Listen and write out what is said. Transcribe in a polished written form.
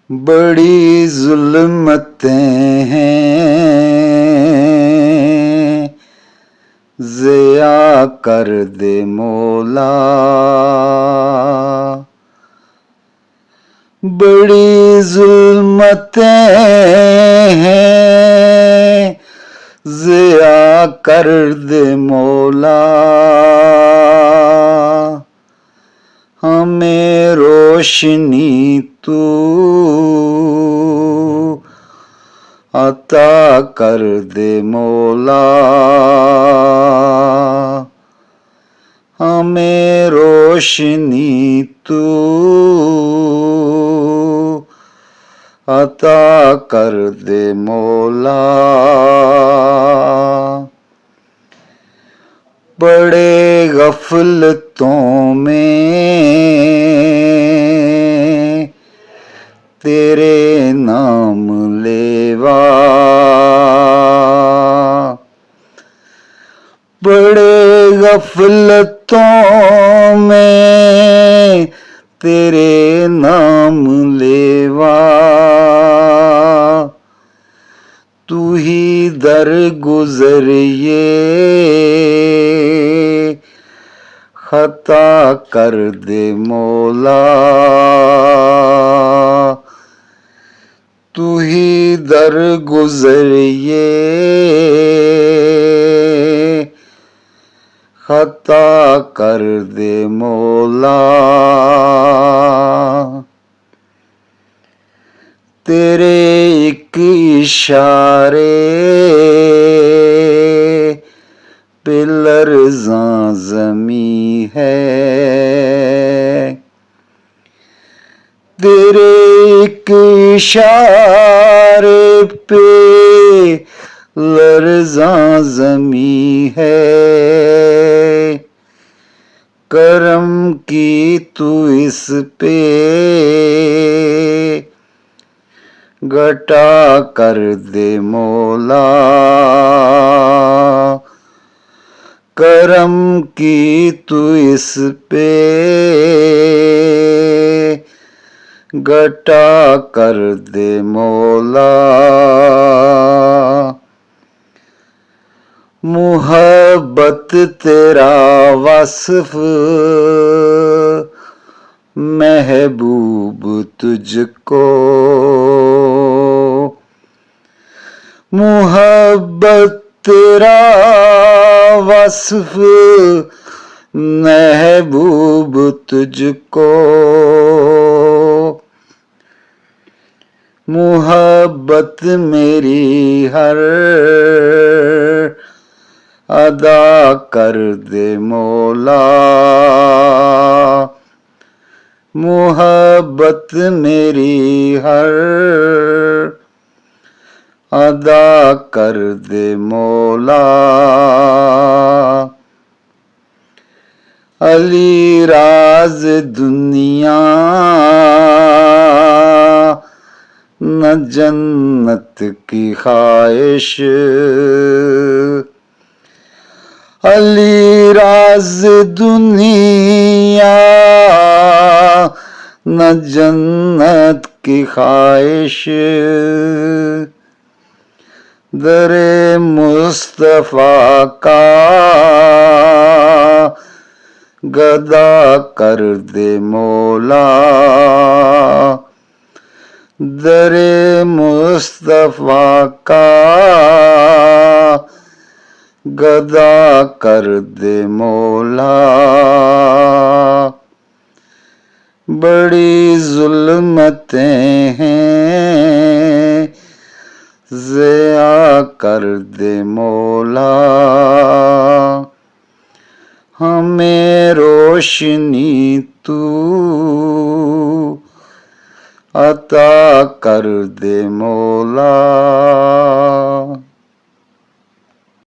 बड़ी जुल्मतें हैं, ज़िया कर दे मौला। बड़ी जुल्मतें हैं, ज़िया कर दे मौला। हमें रोशनी तू अता कर दे मौला। हमें रोशनी तू अता कर दे मौला। बड़े गफलतों में तेरे नाम लेवा। बड़े गफलतों में तेरे नाम लेवा। तू ही दर गुजर ये खता कर दे मौला। तू ही दर गुजर ये खता कर दे मौला। तेरे एक इशारे पे लर्ज़ां ज़मी है। तेरे एक इशारे पे लर्ज़ां ज़मी है। करम की तू इस पे घटा कर दे मौला। करम की तू इस पे घटा कर दे मौला। मुहब्बत तेरा वस्फ महबूब तुझको। मुहब्बत तेरा वस्फ महबूब तुझको। मुहब्बत मेरी हर अदा कर दे मौला। मुहब्बत मेरी हर अदा कर दे मौला। अली राज दुनिया न जन्नत की ख्वाहिश। अली राज दुनिया न जन्नत की ख्वाहिश। दरे मुस्तफा का गदा कर दे मौला। दरे मुस्तफा का गदा कर दे मौला। बड़ी जुल्मतें हैं, ज़िया कर दे मौला। हमें रोशनी तू अता कर दे मौला।